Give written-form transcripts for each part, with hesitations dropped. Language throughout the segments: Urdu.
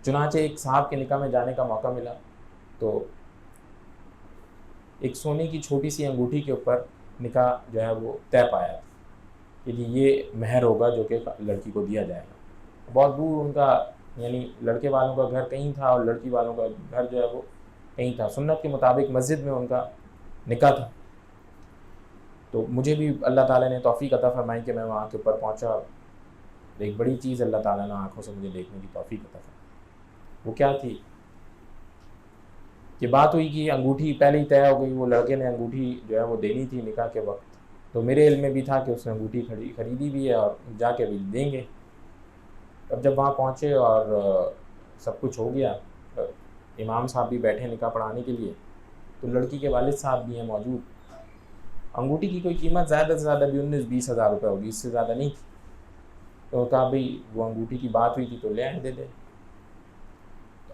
چنانچہ ایک صاحب کے نکاح میں جانے کا موقع ملا تو ایک سونے کی چھوٹی سی انگوٹھی کے اوپر نکاح جو ہے وہ طے پایا تھا کہ جی یہ مہر ہوگا جو کہ لڑکی کو دیا جائے گا. بہت دور ان کا یعنی لڑکے والوں کا گھر کہیں تھا اور لڑکی والوں کا گھر جو ہے وہ کہیں تھا. سنت کے مطابق مسجد میں ان کا نکاح تھا. تو مجھے بھی اللہ تعالیٰ نے توفیق عطا فرمائی کہ میں وہاں کے اوپر پہنچا. ایک بڑی چیز اللہ تعالیٰ نے آنکھوں سے مجھے دیکھنے کی توفیق عطا فرمائی. وہ کیا تھی کہ بات ہوئی کہ انگوٹھی پہلے ہی طے ہو گئی. وہ لڑکے نے انگوٹھی جو ہے وہ دینی تھی نکاح کے وقت. تو میرے علم میں بھی تھا کہ اس نے انگوٹھی خریدی بھی ہے اور جا کے بھی دیں گے. اب جب وہاں پہنچے اور سب کچھ ہو گیا, امام صاحب بھی بیٹھے نکاح پڑھانے کے لیے, تو لڑکی کے والد صاحب بھی ہیں موجود. انگوٹھی کی کوئی قیمت زیادہ سے زیادہ بھی 19-20 ہزار روپے ہوگی, اس سے زیادہ نہیں تھی. تو کہا بھئی وہ انگوٹھی کی بات ہوئی تھی تو لے آئیں دے دیں.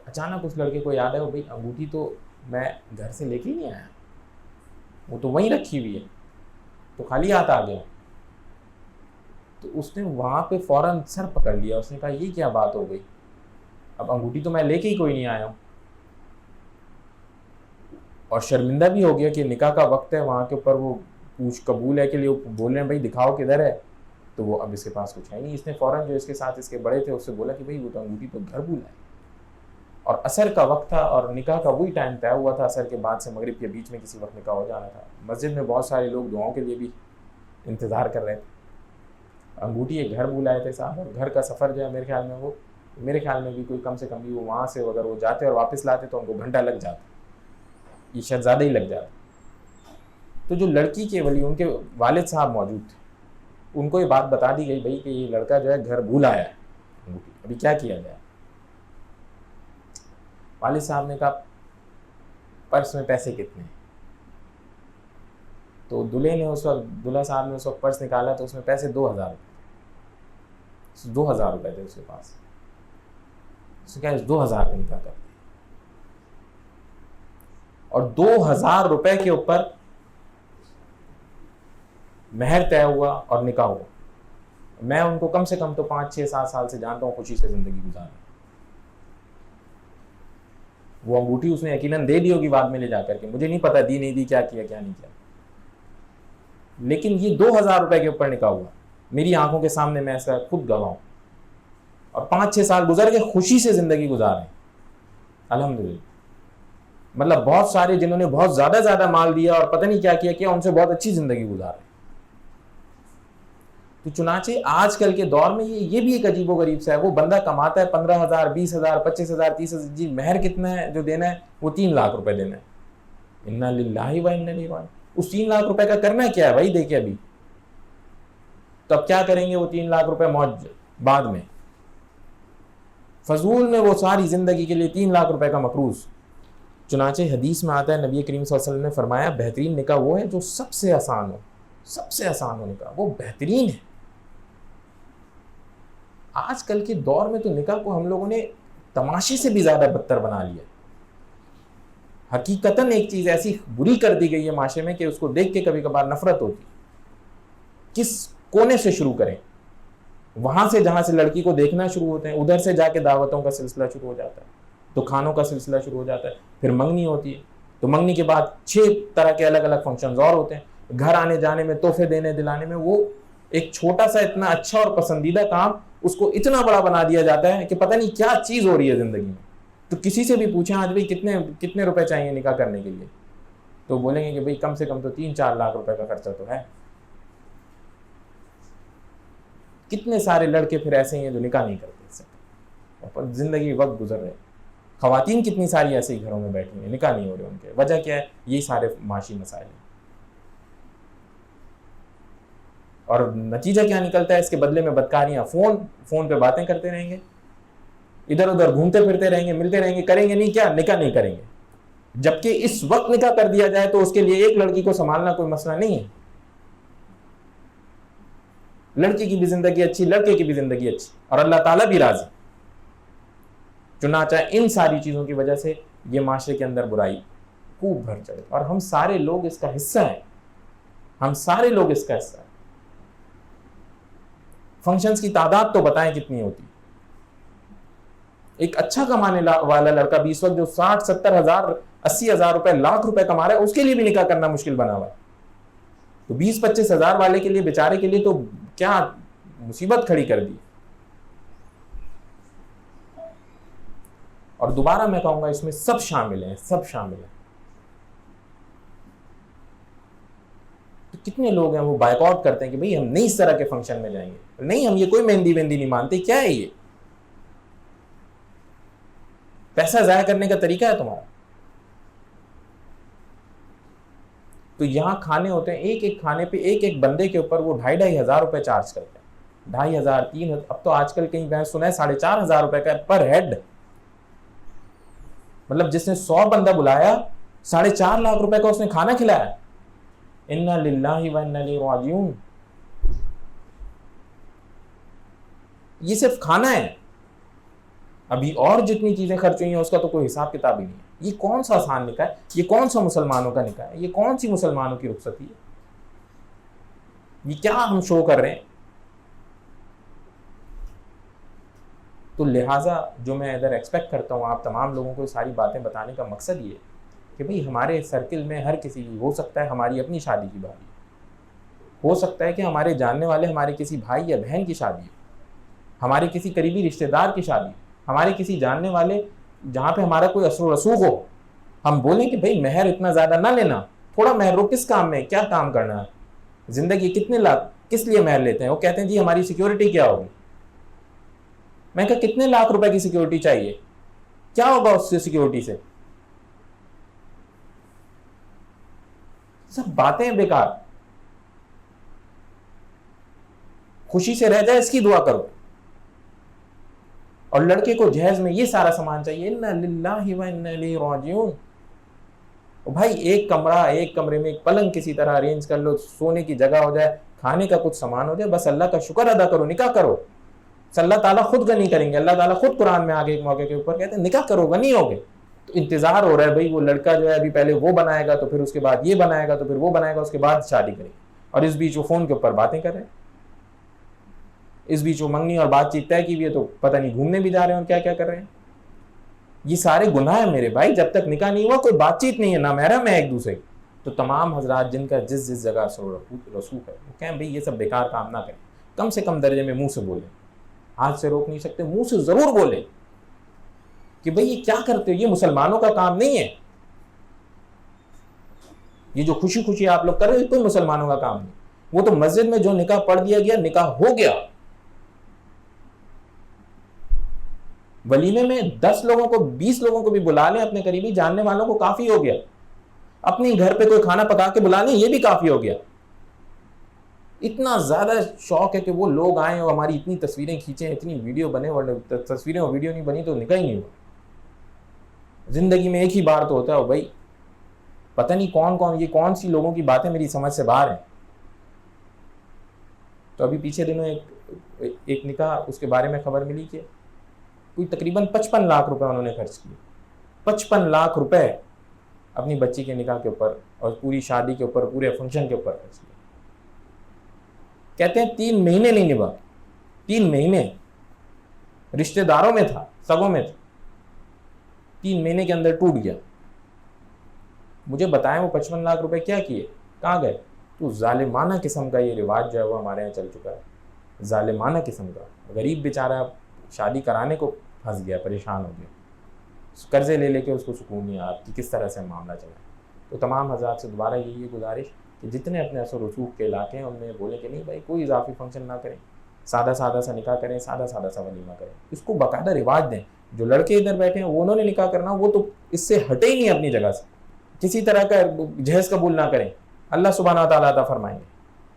اچانک اس لڑکے کو یاد ہے بھئی انگوٹھی تو میں گھر سے لے کے ہی نہیں آیا, وہ تو وہیں رکھی ہوئی ہے, تو خالی ہاتھ آ گیا. تو اس نے وہاں پہ فوراً سر پکڑ لیا. اس نے کہا یہ کیا بات ہو گئی, اب انگوٹھی تو میں لے کے ہی کوئی نہیں آیا ہوں. اور شرمندہ بھی ہو گیا کہ نکاح کا وقت ہے, وہاں کے اوپر وہ پوچھ قبول ہے کے لیے بول رہے ہیں بھائی دکھاؤ کدھر ہے, تو وہ اب اس کے پاس کچھ ہے نہیں. اس نے فوراً جو اس کے ساتھ اس کے بڑے تھے اس سے بولا کہ بھئی وہ تو انگوٹھی تو گھر بھولا ہے. اور عصر کا وقت تھا اور نکاح کا وہی ٹائم طے ہوا تھا, عصر کے بعد سے مغرب کے بیچ میں کسی وقت نکاح ہو جانا تھا. مسجد میں بہت سارے لوگ دعاؤں کے لیے بھی انتظار کر رہے تھے. انگوٹھی ایک گھر بھول آئے تھے صاحب, اور گھر کا سفر جو ہے میرے خیال میں بھی کوئی کم سے کم بھی وہ وہاں سے اگر وہ جاتے اور واپس لاتے تو ان کو گھنٹہ لگ جاتا, یہ شاید زیادہ ہی لگ جاتا. تو جو لڑکی کے ولی ان کے والد صاحب موجود تھے, ان کو یہ بات بتا دی گئی بھائی کہ یہ لڑکا جو ہے گھر بھول آیا ہے انگوٹھی, ابھی کیا کیا جائے. والد صاحب نے کہا پرس میں پیسے کتنے ہیں. تو دلہا صاحب نے اس وقت پرس نکالا تو اس میں پیسے 2000 روپے 2000 روپے تھے اس کے پاس. اس نے کہا 2000 کا نکاح کر دیا, اور 2000 روپے کے اوپر مہر طے ہوا اور نکاح ہوا. میں ان کو کم سے کم تو 5-6-7 سال سے جانتا ہوں, خوشی سے زندگی گزار. وہ انگوٹھی اس نے یقیناً دے دی ہوگی بعد میں لے جا کر کے, مجھے نہیں پتا دی نہیں دی, کیا کیا کیا نہیں کیا, لیکن یہ 2000 روپے کے اوپر نکاح ہوا میری آنکھوں کے سامنے, میں ایسا خود گواہ ہوں. اور 5-6 سال گزر کے خوشی سے زندگی گزار رہے ہیں الحمدللہ. مطلب بہت سارے جنہوں نے بہت زیادہ مال دیا اور پتہ نہیں کیا کیا ان سے بہت اچھی زندگی گزار رہے ہیں. تو چنانچہ آج کل کے دور میں یہ بھی ایک عجیب و غریب سا ہے. وہ بندہ کماتا ہے 15,000 20,000 25,000 30,000, جی مہر کتنا ہے جو دینا ہے, وہ 3 لاکھ روپے دینا ہے. انا للہ و انا الیہ راجعون. اس 3 لاکھ روپے کا کرنا کیا ہے بھائی, دیکھیں ابھی تو اب کیا کریں گے وہ 3 لاکھ روپے موج بعد میں, فضول میں وہ ساری زندگی کے لیے 3 لاکھ روپے کا مقروض. چنانچہ حدیث میں آتا ہے نبی کریم صلی اللہ علیہ وسلم نے فرمایا بہترین نکاح وہ ہے جو سب سے آسان ہو نکاح, وہ بہترین ہے. آج کل کے دور میں تو نکاح کو ہم لوگوں نے تماشے سے بھی زیادہ بدتر بنا لیا. حقیقتاً ایک چیز ایسی بری کر دی گئی ہے معاشرے میں کہ اس کو دیکھ کے کبھی کبھار نفرت ہوتی. کس کونے سے شروع کریں, وہاں سے جہاں سے لڑکی کو دیکھنا شروع ہوتے ہیں, ادھر سے جا کے دعوتوں کا سلسلہ شروع ہو جاتا ہے, تو کھانوں کا سلسلہ شروع ہو جاتا ہے, پھر منگنی ہوتی ہے, تو منگنی کے بعد 6 طرح کے الگ الگ فنکشنز اور ہوتے ہیں. گھر آنے جانے میں, تحفے دینے دلانے میں, وہ ایک چھوٹا سا اتنا اچھا اور پسندیدہ کام اس کو اتنا بڑا بنا دیا جاتا ہے کہ پتہ نہیں کیا چیز ہو رہی ہے زندگی میں. تو کسی سے بھی پوچھیں آج بھائی کتنے روپے چاہیے نکاح کرنے کے لیے, تو بولیں گے کہ بھائی کم سے کم تو 3-4 لاکھ روپے کا خرچہ تو ہے. کتنے سارے لڑکے پھر ایسے ہیں جو نکاح نہیں کرتے, زندگی وقت گزر رہے. خواتین کتنی ساری ایسے ہی گھروں میں بیٹھی ہیں, نکاح نہیں ہو رہے ان کے. وجہ کیا ہے, یہی سارے معاشی مسائل ہیں. اور نتیجہ کیا نکلتا ہے اس کے بدلے میں بدکاریاں. فون پہ باتیں کرتے رہیں گے, ادھر ادھر گھومتے پھرتے رہیں گے, ملتے رہیں گے, کریں گے نہیں کیا, نکاح نہیں کریں گے. جبکہ اس وقت نکاح کر دیا جائے تو اس کے لیے ایک لڑکی کو سنبھالنا کوئی مسئلہ نہیں ہے. لڑکی کی بھی زندگی اچھی, لڑکے کی بھی زندگی اچھی, اور اللہ تعالیٰ بھی راضی. چنانچہ ان ساری چیزوں کی وجہ سے یہ معاشرے کے اندر برائی خوب بھر چڑھے, اور ہم سارے لوگ اس کا حصہ ہیں. فنکشنز کی تعداد تو بتائیں کتنی ہوتی. ایک اچھا کمانے والا لڑکا بھی اس وقت جو 60-70 ہزار 80 ہزار روپے لاکھ روپے کما رہا ہے، اس کے لیے بھی نکاح کرنا مشکل بنا ہوا ہے. تو 20-25 ہزار والے کے لیے بیچارے کے لیے تو کیا مصیبت کھڑی کر دی. اور دوبارہ میں کہوں گا اس میں سب شامل ہیں، سب شامل ہیں. تو کتنے لوگ ہیں وہ بائیک آؤٹ کرتے ہیں کہ بھئی ہم نہیں اس طرح کے فنکشن میں جائیں گے، نہیں ہم یہ کوئی مہندی وہندی نہیں مانتے. کیا ہے یہ؟ پیسہ ضائع کرنے کا طریقہ ہے تمہارا. تو یہاں کھانے ہوتے ہیں، ایک ایک کھانے پہ ایک ایک بندے کے اوپر وہ 2,500 ہزار روپے چارج کرتے ہیں. 2,500 3,000، اب تو آج کل کہیں میں سنا ہے 4,500 روپے کا پر ہیڈ. مطلب جس نے 100 بندہ بلایا 4.5 لاکھ روپے کا اس نے کھانا کھلایا. انا للہ و انا الیہ راجعون. یہ صرف کھانا ہے، ابھی اور جتنی چیزیں خرچ ہوئی ہیں اس کا تو کوئی حساب کتاب ہی نہیں ہے. یہ کون سا آسان نکاح ہے؟ یہ کون سا مسلمانوں کا نکاح ہے؟ یہ کون سی مسلمانوں کی رخصتی ہے؟ یہ کیا ہم شو کر رہے ہیں؟ تو لہٰذا جو میں ادھر ایکسپیکٹ کرتا ہوں آپ تمام لوگوں کو ساری باتیں بتانے کا مقصد یہ ہے کہ بھئی ہمارے سرکل میں ہر کسی ہو سکتا ہے ہماری اپنی شادی کی باری، ہو سکتا ہے کہ ہمارے جاننے والے ہمارے کسی بھائی یا بہن کی شادی ہو، ہمارے کسی قریبی رشتہ دار کی شادی، ہمارے کسی جاننے والے جہاں پہ ہمارا کوئی اثر و رسوخ ہو. ہم بولیں کہ بھئی مہر اتنا زیادہ نہ لینا، تھوڑا مہر رو. کس کام میں کیا کام کرنا ہے؟ زندگی کتنے لاکھ کس لیے مہر لیتے ہیں؟ وہ کہتے ہیں جی ہماری سیکیورٹی کیا ہوگی. میں کہا کتنے لاکھ روپے کی سیکیورٹی چاہیے؟ کیا ہوگا اس سے سیکیورٹی سے؟ سب باتیں بیکار. خوشی سے رہ جائے اس کی دعا کرو. اور لڑکے کو جہیز میں یہ سارا سامان چاہیے. انا للہ و انا الیہ راجعون. بھائی ایک کمرے میں ایک پلنگ کسی طرح ارینج کر لو، سونے کی جگہ ہو جائے، کھانے کا کچھ سامان ہو جائے، بس اللہ کا شکر ادا کرو، نکاح کرو. اللہ تعالیٰ خود غنی کریں گے. اللہ تعالیٰ خود قرآن میں آگے ایک موقع کے اوپر کہتے ہیں نکاح کرو غنی ہوگے. تو انتظار ہو رہا ہے بھائی وہ لڑکا جو ہے ابھی پہلے وہ بنائے گا، تو پھر اس کے بعد یہ بنائے گا، تو پھر وہ بنائے گا، اس کے بعد شادی کرے گا. اور اس بیچ وہ فون کے اوپر باتیں کر رہے ہیں، اس بیچ وہ منگنی اور بات چیت طے کی بھی ہے، تو پتہ نہیں گھومنے بھی جا رہے ہیں اور کیا کیا کر رہے ہیں. یہ سارے گناہ ہیں میرے بھائی. جب تک نکاح نہیں ہوا کوئی بات چیت نہیں ہے، نہ محرم ہے ایک دوسرے. تو تمام حضرات جن کا جس جگہ رسوخ ہے وہ کہیں بھئی یہ سب بیکار کام نہ کریں. کم سے کم درجے میں منہ سے بولیں. ہاتھ سے روک نہیں سکتے، منہ سے ضرور بولیں کہ بھئی یہ کیا کرتے ہو، یہ مسلمانوں کا کام نہیں ہے. یہ جو خوشی خوشی آپ لوگ کر رہے ہیں کوئی مسلمانوں کا کام نہیں. وہ تو مسجد میں جو نکاح پڑھ دیا گیا نکاح ہو گیا. ولیمے میں 10 لوگوں کو 20 لوگوں کو بھی بلا لیں اپنے قریبی جاننے والوں کو، کافی ہو گیا. اپنی گھر پہ کوئی کھانا پکا کے بلا لیں، یہ بھی کافی ہو گیا. اتنا زیادہ شوق ہے کہ وہ لوگ آئیں اور ہماری اتنی تصویریں کھینچیں، اتنی ویڈیو بنے، ورنہ تصویریں اور ویڈیو نہیں بنی تو نکاح ہی نہیں ہوا. زندگی میں ایک ہی بار تو ہوتا ہے بھائی. پتہ نہیں یہ کون سی لوگوں کی باتیں میری سمجھ سے باہر ہیں. تو ابھی پیچھے دنوں ایک نکاح اس کے بارے میں خبر ملی کہ کوئی تقریباً 55 لاکھ روپے انہوں نے خرچ کیے. 55 لاکھ روپے اپنی بچی کے نکاح کے اوپر اور پوری شادی کے اوپر، پورے فنکشن کے اوپر خرچ کیے. کہتے ہیں 3 مہینے نہیں نبھا. 3 مہینے رشتہ داروں میں تھا، سگوں میں تھا، 3 مہینے کے اندر ٹوٹ گیا. مجھے بتائیں وہ 55 لاکھ روپے کیا کیے، کہاں گئے؟ تو ظالمانہ قسم کا یہ رواج جو ہے وہ ہمارے یہاں چل چکا ہے. ظالمانہ قسم کا. غریب بیچارہ شادی کرانے کو پھنس گیا، پریشان ہو گیا، قرضے لے کے اس کو سکون نہیں آیا کہ کس طرح سے معاملہ چلا. تو تمام حضرات سے دوبارہ یہی گزارش کہ جتنے اپنے اثر و رسوخ کے علاقے ہیں ان میں بولیں کہ نہیں بھائی کوئی اضافی فنکشن نہ کریں، سادہ سا نکاح کریں، سادہ سا ولیمہ کریں. اس کو باقاعدہ رواج دیں. جو لڑکے ادھر بیٹھے ہیں وہ انہوں نے نکاح کرنا، وہ تو اس سے ہٹے ہی نہیں اپنی جگہ سے. کسی طرح کا جہیز قبول نہ کریں. اللہ سبحانہ و تعالیٰ عطا فرمائیں گے.